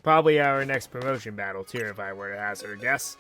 Probably our next promotion battle, too, if I were to hazard a guess.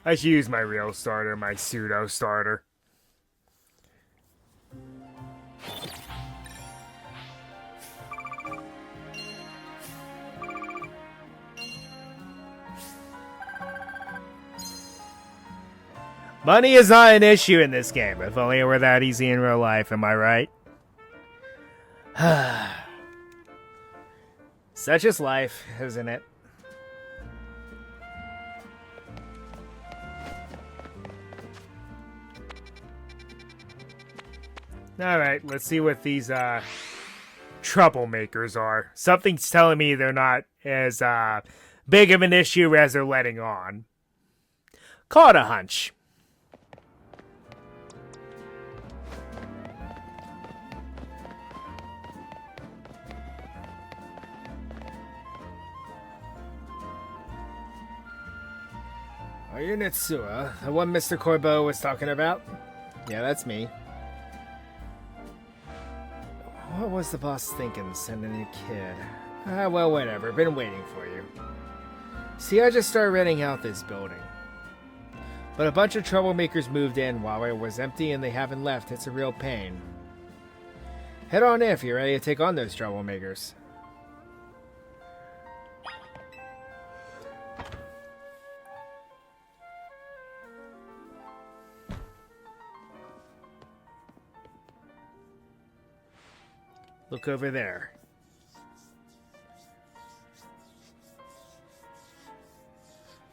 I should use my real starter, my pseudo starter. Money is not an issue in this game. If only it were that easy in real life, am I right? Such is life, isn't it? Alright, let's see what these troublemakers are. Something's telling me they're not as big of an issue as they're letting on. Call it a hunch. Are you Nitsua, the one Mr. Corbeau was talking about? Yeah, that's me. What was the boss thinking, sending a kid? Well, whatever. Been waiting for you. See, I just started renting out this building. But a bunch of troublemakers moved in while it was empty and they haven't left. It's a real pain. Head on in if you're ready to take on those troublemakers. Look over there.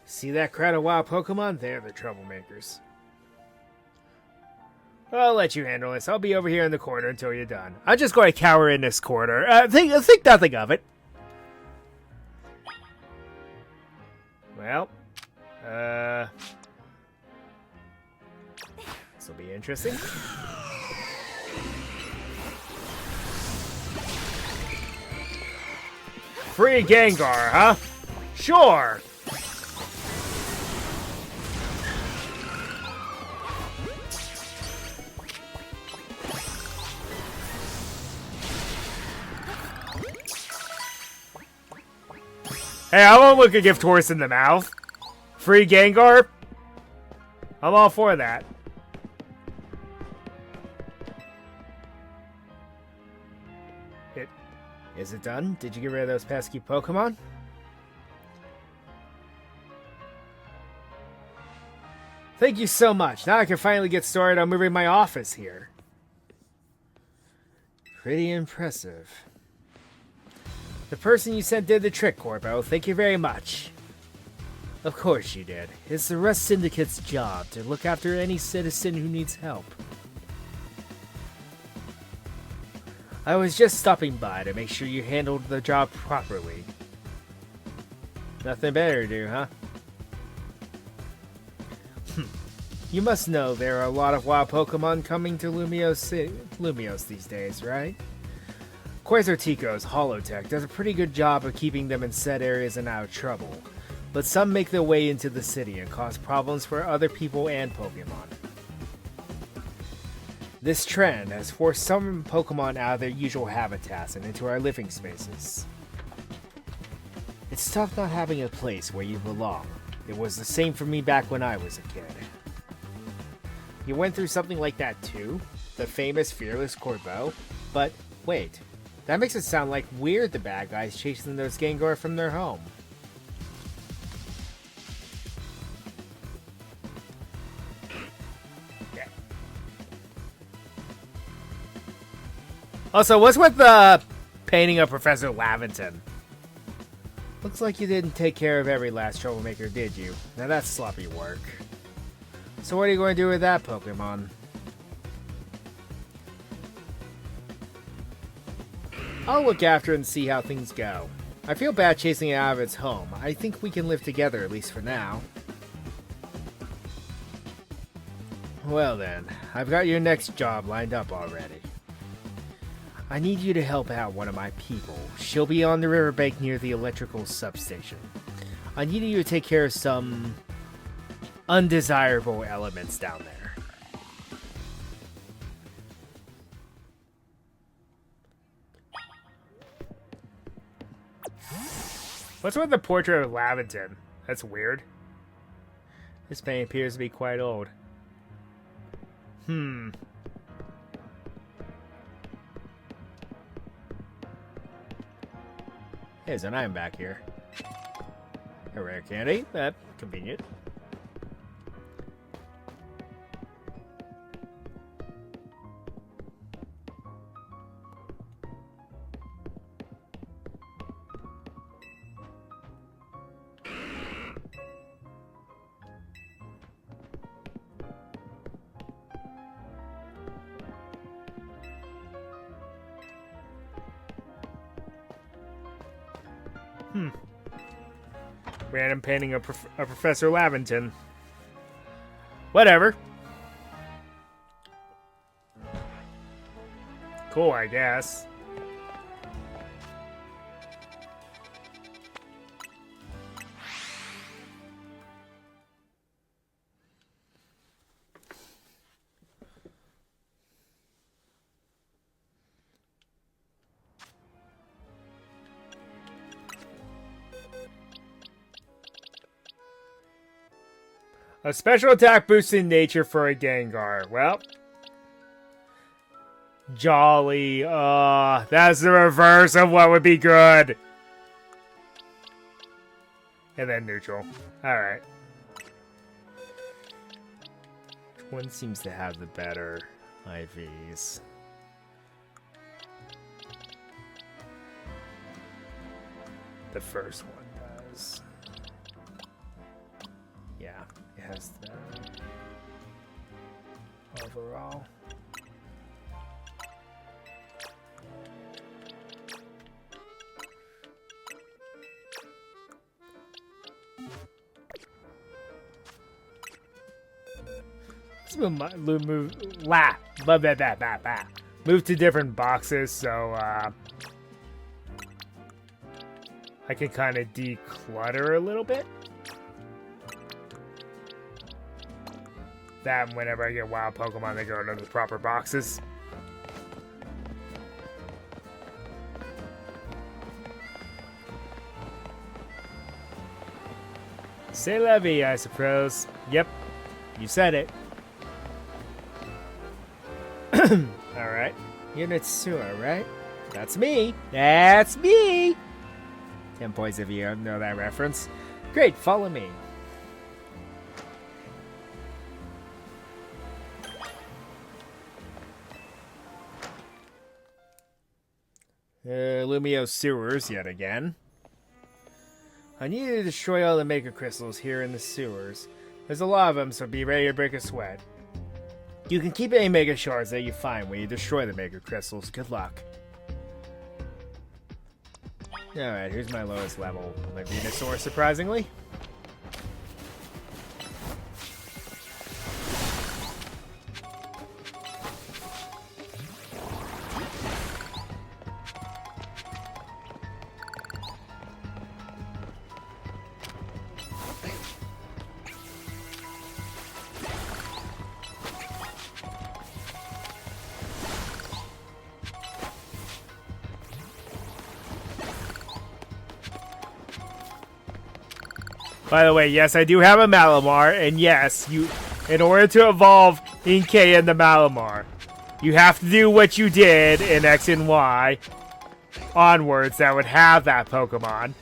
See that crowd of wild Pokemon? They're the troublemakers. I'll let you handle this. I'll be over here in the corner until you're done. I'm just going to cower in this corner. Think nothing of it. Well, this will be interesting. Free Gengar, huh? Sure. Hey, I won't look a gift horse in the mouth. Free Gengar? I'm all for that. Is it done? Did you get rid of those pesky Pokemon? Thank you so much. Now I can finally get started on moving my office here. Pretty impressive. The person you sent did the trick, Corbo. Thank you very much. Of course you did. It's the Rust Syndicate's job to look after any citizen who needs help. I was just stopping by to make sure you handled the job properly. Nothing better to do, huh? You must know there are a lot of wild Pokemon coming to Lumios these days, right? Quasartico's Holotech does a pretty good job of keeping them in set areas and out of trouble, but some make their way into the city and cause problems for other people and Pokemon. This trend has forced some Pokemon out of their usual habitats and into our living spaces. It's tough not having a place where you belong. It was the same for me back when I was a kid. You went through something like that too? The famous Fearless Corbeau? But wait, That makes it sound like we're the bad guys chasing those Gengar from their home. Okay. Also, what's with the painting of Professor Laventon? Looks like you didn't take care of every last troublemaker, did you? Now that's sloppy work. So what are you going to do with that Pokemon? I'll look after it and see how things go. I feel bad chasing it out of its home. I think we can live together, at least for now. Well then, I've got your next job lined up already. I need you to help out one of my people. She'll be on the riverbank near the electrical substation. I need you to take care of some undesirable elements down there. What's with the portrait of Laventon? That's weird. This painting appears to be quite old. There's an item back here. A rare candy. Convenient. Random painting of Professor Laventon. Whatever. Cool, I guess. A special attack boosting nature for a Gengar. Well. Jolly. That's the reverse of what would be good. And then neutral. Alright. Which one seems to have the better IVs? The first one does. Yeah. Has the overall. Let's move to different boxes so I can kind of declutter a little bit. That whenever I get wild Pokemon, they go into the proper boxes. C'est la vie, I suppose. Yep, you said it. Alright. Unit Sewer, right? That's me. That's me! 10 points if you know that reference. Great, follow me. Lumio sewers yet again. I need to destroy all the Mega Crystals here in the sewers. There's a lot of them, so be ready to break a sweat. You can keep any Mega Shards that you find when you destroy the Mega Crystals. Good luck. Alright, here's my lowest level. My Venusaur, surprisingly. By the way, yes, I do have a Malamar, and yes, in order to evolve Inkay and the Malamar, you have to do what you did in X and Y, onwards that would have that Pokemon.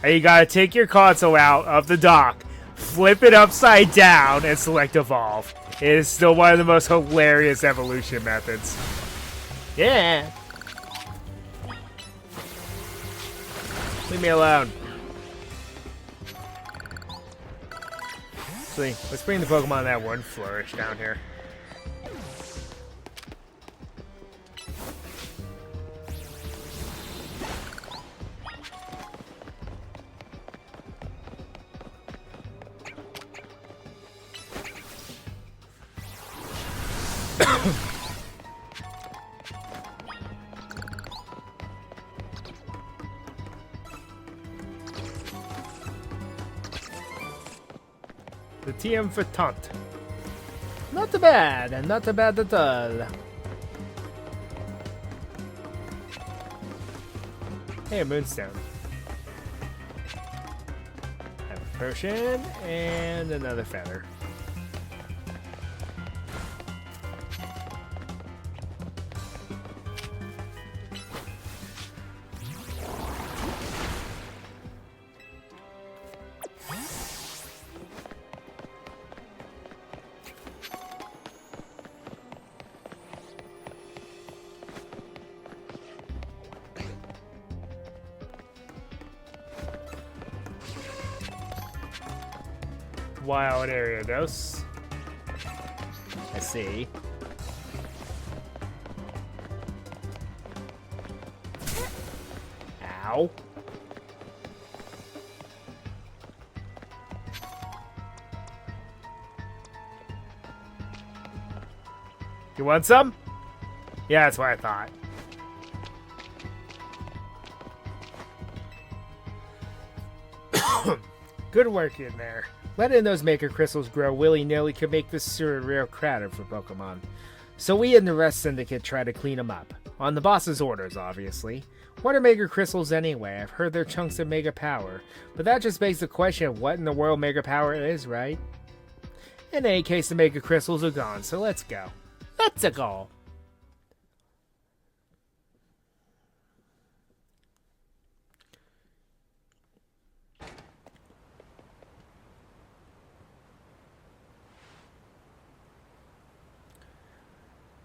And you gotta take your console out of the dock, flip it upside down, and select Evolve. It is still one of the most hilarious evolution methods. Yeah. Leave me alone. Actually, let's bring the Pokemon that would flourish down here. The TM for Taunt. Not too bad, not too bad at all. Hey, a Moonstone. Have a potion and another feather. Wild area dose. I see. Ow. You want some? Yeah, that's what I thought. Good work in there. Letting those Maker Crystals grow willy-nilly could make this sewer a real crowded for Pokemon. So we and the rest Syndicate try to clean them up. On the boss's orders, obviously. What are Maker Crystals anyway? I've heard they're chunks of Mega Power. But that just begs the question of what in the world Mega Power is, right? In any case, the Mega Crystals are gone, so let's go. Let's go!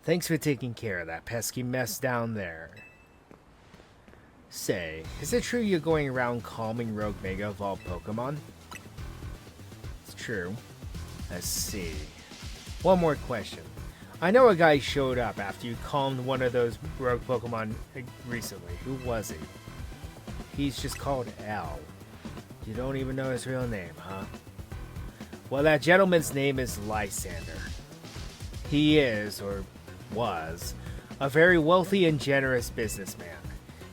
Thanks for taking care of that pesky mess down there. Say, is it true you're going around calming rogue Mega Evolved Pokemon? It's true. I see. One more question. I know a guy showed up after you calmed one of those rogue Pokemon recently. Who was he? He's just called L. You don't even know his real name, huh? Well, that gentleman's name is Lysander. He is, or was, a very wealthy and generous businessman.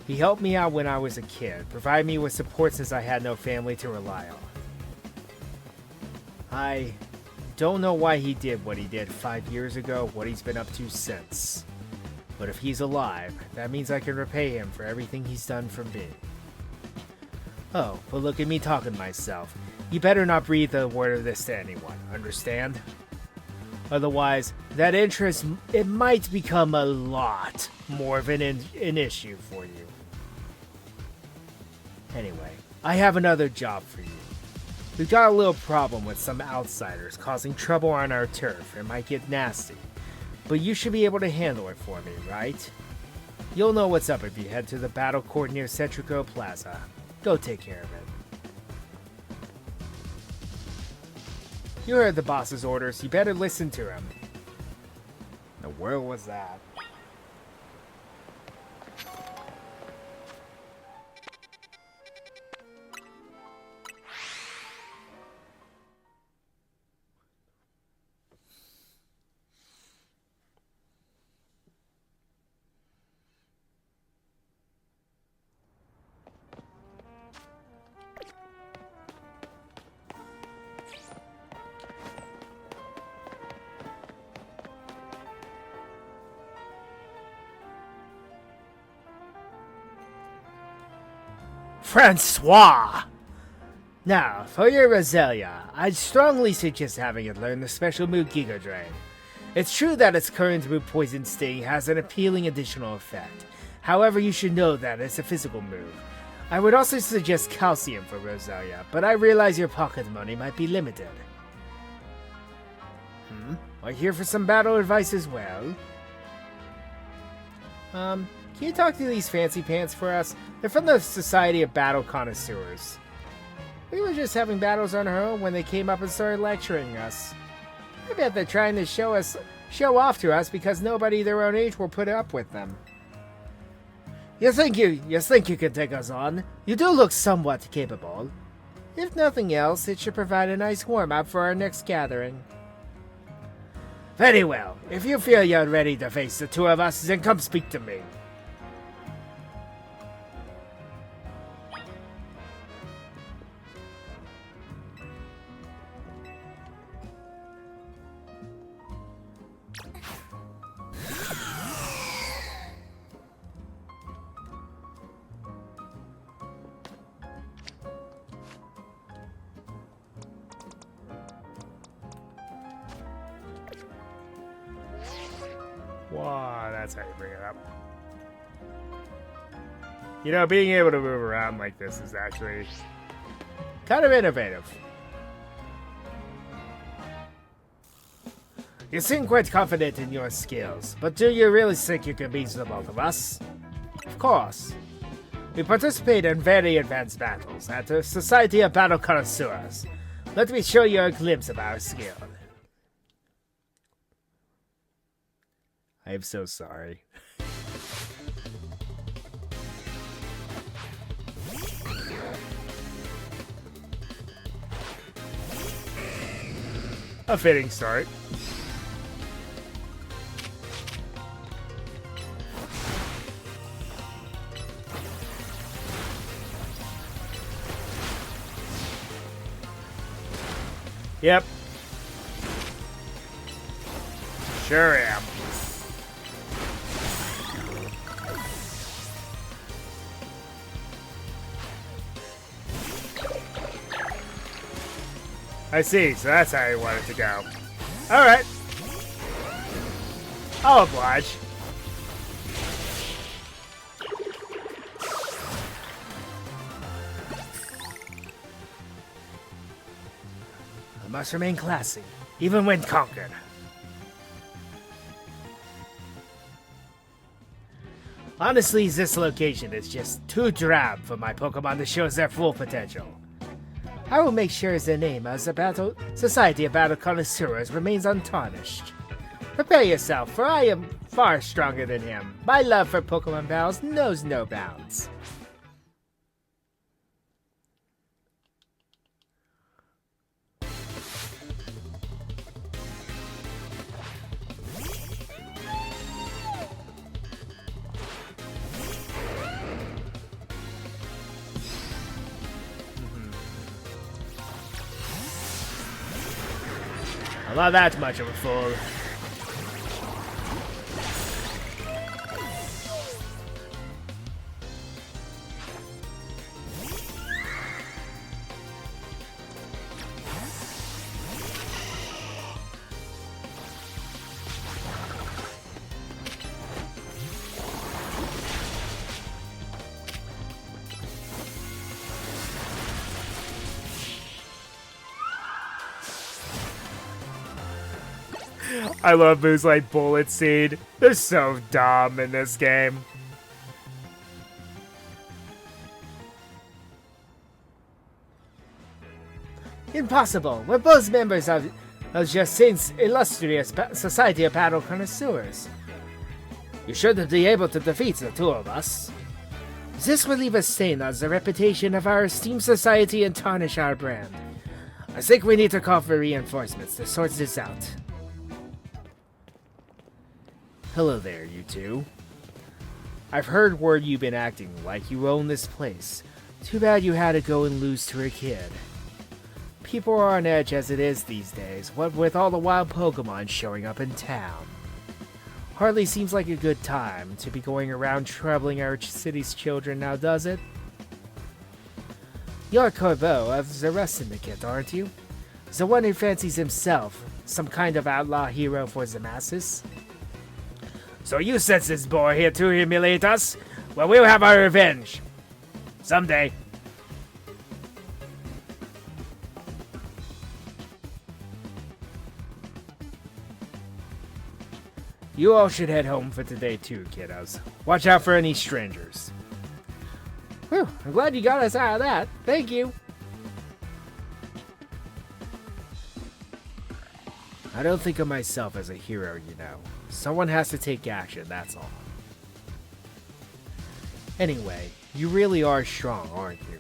He helped me out when I was a kid, provided me with support since I had no family to rely on. I don't know why he did what he did 5 years ago, what he's been up to since. But if he's alive, that means I can repay him for everything he's done for me. Oh, but look at me talking to myself. You better not breathe a word of this to anyone, understand? Otherwise, that interest, it might become a lot more of an issue for you. Anyway, I have another job for you. We've got a little problem with some outsiders causing trouble on our turf. It might get nasty, but you should be able to handle it for me, right? You'll know what's up if you head to the battle court near Centrico Plaza. Go take care of it. You heard the boss's orders. You better listen to him. Now, where was that? Francois! Now, for your Roselia, I'd strongly suggest having it learn the special move Giga Drain. It's true that its current move Poison Sting has an appealing additional effect. However, you should know that it's a physical move. I would also suggest calcium for Rosalia, but I realize your pocket money might be limited. Are you here for some battle advice as well? Can you talk to these fancy pants for us? They're from the Society of Battle Connoisseurs. We were just having battles on our own when they came up and started lecturing us. I bet they're trying to show off to us because nobody their own age will put up with them. You think you can take us on? You do look somewhat capable. If nothing else, it should provide a nice warm-up for our next gathering. Very well. If you feel you're ready to face the two of us, then come speak to me. Wow, that's how you bring it up. You know, being able to move around like this is actually kind of innovative. You seem quite confident in your skills, but do you really think you can beat the both of us? Of course. We participate in very advanced battles at the Society of Battle Connoisseurs. Let me show you a glimpse of our skill. I am so sorry. A fitting start. Yep. Sure am. I see, so that's how you want it to go. Alright. I'll oblige. I must remain classy, even when conquered. Honestly, this location is just too drab for my Pokemon to show their full potential. I will make sure the name of the Society of Battle Connoisseurs remains untarnished. Prepare yourself, for I am far stronger than him. My love for Pokemon battles knows no bounds. I'm not that much of a fool. I love moves like Bullet Seed. They're so dumb in this game. Impossible! We're both members of Jacin's illustrious Society of Battle Connoisseurs. You shouldn't be able to defeat the two of us. This will leave a stain on the reputation of our esteemed society and tarnish our brand. I think we need to call for reinforcements to sort this out. Hello there, you two. I've heard word you've been acting like you own this place. Too bad you had to go and lose to a kid. People are on edge as it is these days, what with all the wild Pokemon showing up in town. Hardly seems like a good time to be going around troubling our city's children now, does it? You're Corbeau of the Rust Syndicate, aren't you? The one who fancies himself some kind of outlaw hero for the masses? So you sent this boy here to humiliate us? Well, we'll have our revenge. Someday. You all should head home for today too, kiddos. Watch out for any strangers. Whew, I'm glad you got us out of that. Thank you. I don't think of myself as a hero, you know. Someone has to take action, that's all. Anyway, you really are strong, aren't you?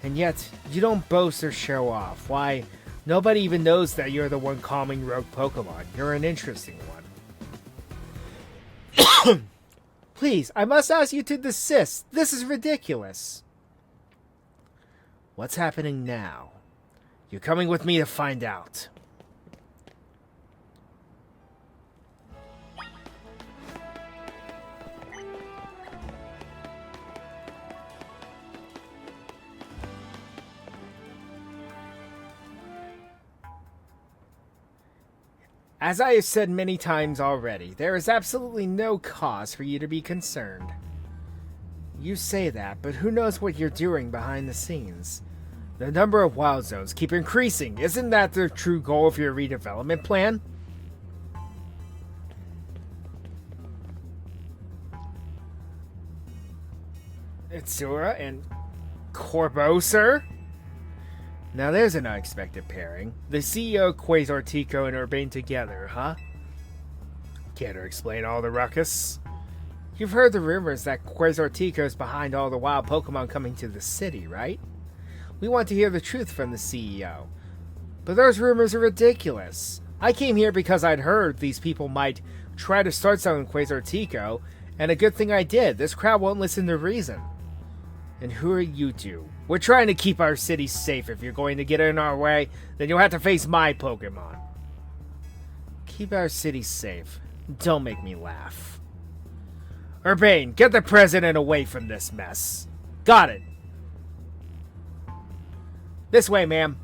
And yet, you don't boast or show off. Why, nobody even knows that you're the one calming rogue Pokemon. You're an interesting one. Please, I must ask you to desist. This is ridiculous. What's happening now? You're coming with me to find out. As I have said many times already, there is absolutely no cause for you to be concerned. You say that, but who knows what you're doing behind the scenes? The number of wild zones keep increasing. Isn't that the true goal of your redevelopment plan? Itsura and Corbo, sir? Now there's an unexpected pairing. The CEO, Quasar Tico, and Urbain together, huh? Care to explain all the ruckus? You've heard the rumors that Quasar Tico's behind all the wild Pokemon coming to the city, right? We want to hear the truth from the CEO. But those rumors are ridiculous. I came here because I'd heard these people might try to start selling Quasar Tico, and a good thing I did. This crowd won't listen to reason. And who are you two? We're trying to keep our city safe. If you're going to get in our way, then you'll have to face my Pokemon. Keep our city safe. Don't make me laugh. Urbain, get the president away from this mess. Got it. This way, ma'am.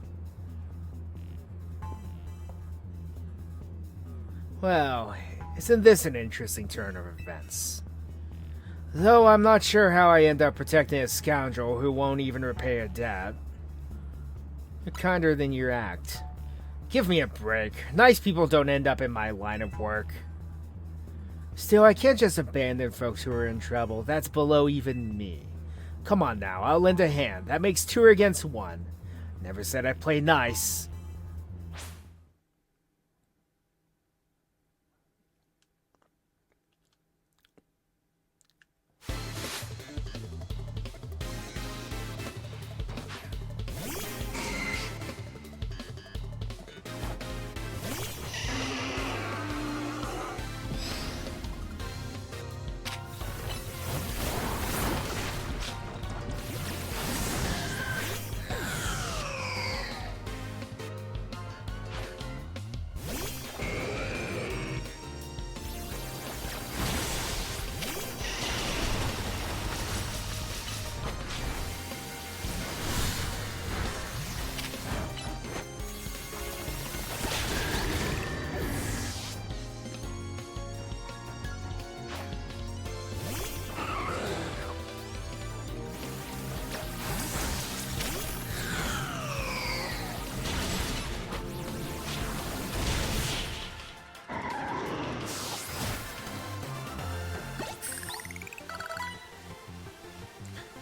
Well, isn't this an interesting turn of events? Though I'm not sure how I end up protecting a scoundrel who won't even repay a debt. You're kinder than you act. Give me a break. Nice people don't end up in my line of work. Still, I can't just abandon folks who are in trouble. That's below even me. Come on now, I'll lend a hand. That makes 2 against 1. Never said I'd play nice.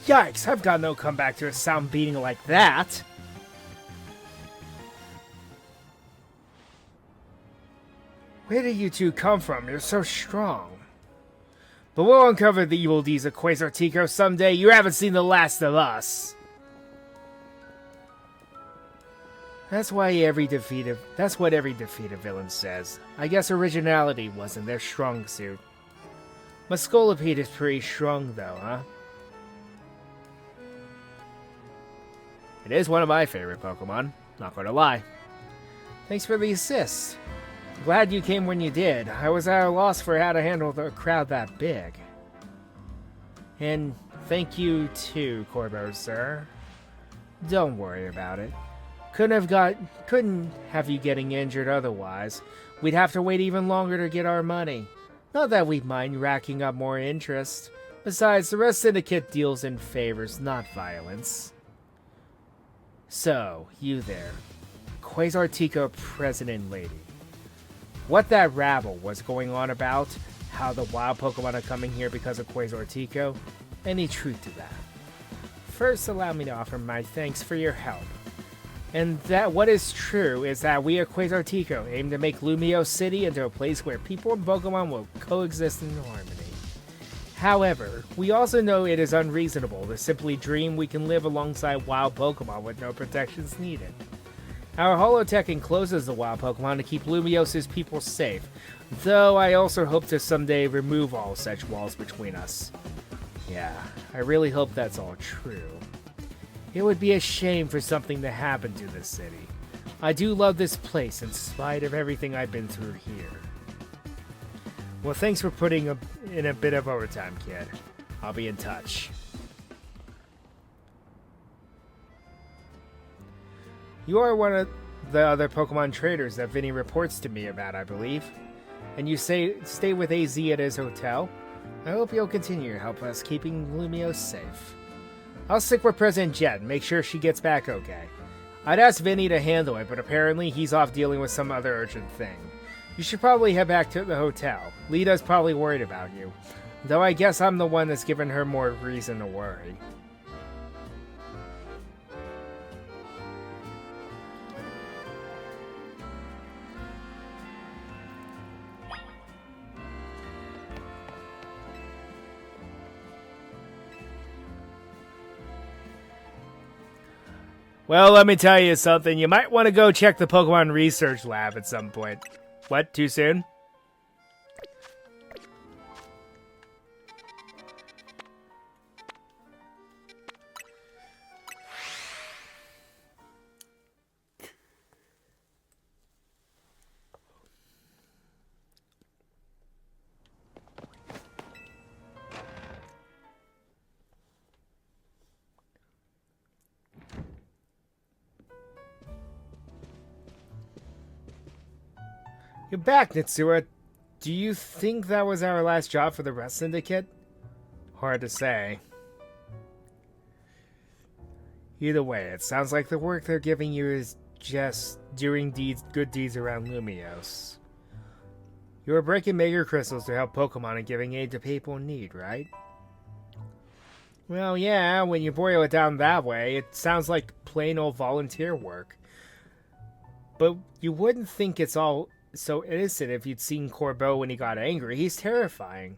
Yikes, I've got no comeback to a sound beating like that. Where did you two come from? You're so strong. But we'll uncover the evil deeds of Quasar Tico someday. You haven't seen the last of us. That's what every defeated villain says. I guess originality wasn't their strong suit. Muscolipede is pretty strong though, huh? It is one of my favorite Pokemon, not gonna lie. Thanks for the assist. Glad you came when you did. I was at a loss for how to handle a crowd that big. And thank you too, Corbo, sir. Don't worry about it. Couldn't have you getting injured otherwise. We'd have to wait even longer to get our money. Not that we mind racking up more interest. Besides, the Red Syndicate deals in favors, not violence. So, you there. Quasar Tico President Lady. What that rabble was going on about, how the wild Pokemon are coming here because of Quasar Tico, any truth to that? First, allow me to offer my thanks for your help. And that what is true is that we at Quasar Tico aim to make Lumio City into a place where people and Pokemon will coexist in harmony. However, we also know it is unreasonable to simply dream we can live alongside wild Pokemon with no protections needed. Our holotech encloses the wild Pokemon to keep Lumios's people safe, though I also hope to someday remove all such walls between us. Yeah, I really hope that's all true. It would be a shame for something to happen to this city. I do love this place in spite of everything I've been through here. Well, thanks for putting in a bit of overtime, kid. I'll be in touch. You are one of the other Pokemon traders that Vinny reports to me about, I believe. And you stay with AZ at his hotel? I hope you'll continue to help us keeping Lumio safe. I'll stick with President Jet and make sure she gets back okay. I'd asked Vinny to handle it, but apparently he's off dealing with some other urgent thing. You should probably head back to the hotel. Lita's probably worried about you. Though I guess I'm the one that's given her more reason to worry. Well, let me tell you something. You might want to go check the Pokemon Research Lab at some point. What? Too soon? You're back, Nitsura. Do you think that was our last job for the Red Syndicate? Hard to say. Either way, it sounds like the work they're giving you is just doing good deeds around Lumios. You were breaking Mega Crystals to help Pokemon and giving aid to people in need, right? Well, yeah, when you boil it down that way, it sounds like plain old volunteer work. But you wouldn't think it's all so innocent if you'd seen Corbeau when he got angry. He's terrifying.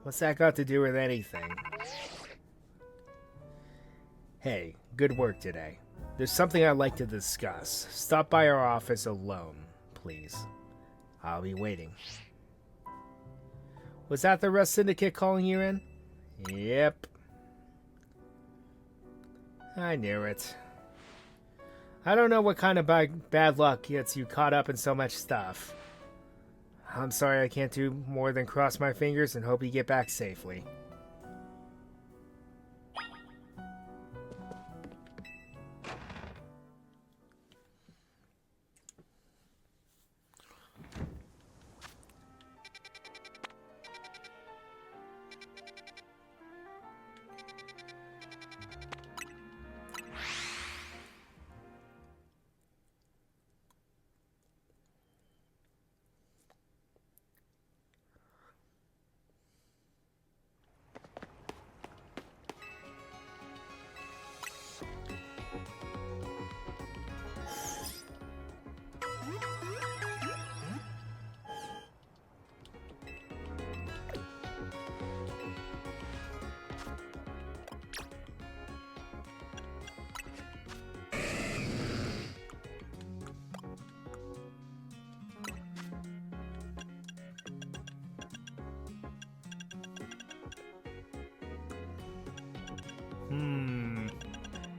What's that got to do with anything? Hey, good work today. There's something I'd like to discuss. Stop by our office alone, please. I'll be waiting. Was that the Red Syndicate calling you in? Yep. I knew it. I don't know what kind of bad luck gets you caught up in so much stuff. I'm sorry I can't do more than cross my fingers and hope you get back safely.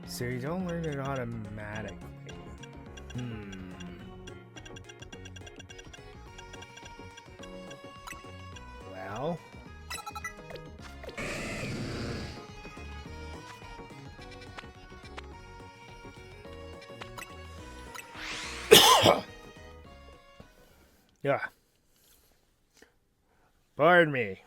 So you don't learn it automatically. Well. Yeah. Pardon me.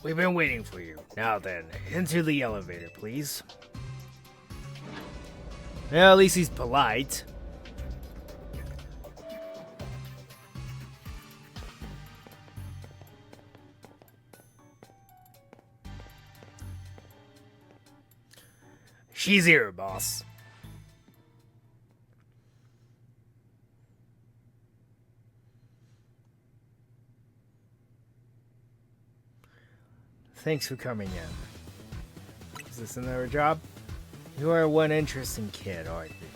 We've been waiting for you. Now then, into the elevator, please. Well, at least he's polite. She's here, boss. Thanks for coming in. Is this another job? You are one interesting kid, aren't you?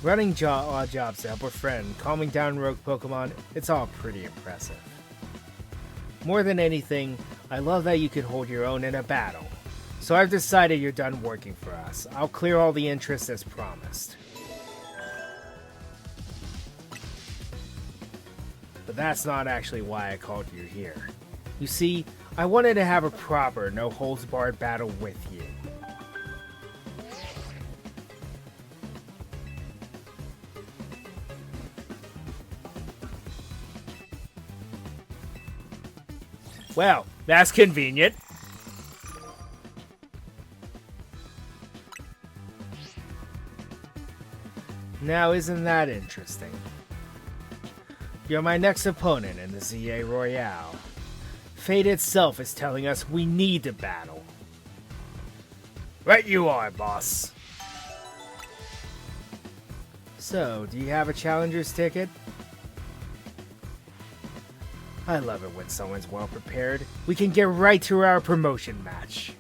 Running odd jobs to help a friend, calming down rogue Pokemon, it's all pretty impressive. More than anything, I love that you can hold your own in a battle. So I've decided you're done working for us. I'll clear all the interest as promised. But that's not actually why I called you here. You see, I wanted to have a proper, no-holds-barred battle with you. Well, that's convenient. Now, isn't that interesting? You're my next opponent in the ZA Royale. Fate itself is telling us we need to battle. Right you are, boss. So, do you have a challenger's ticket? I love it when someone's well prepared. We can get right to our promotion match.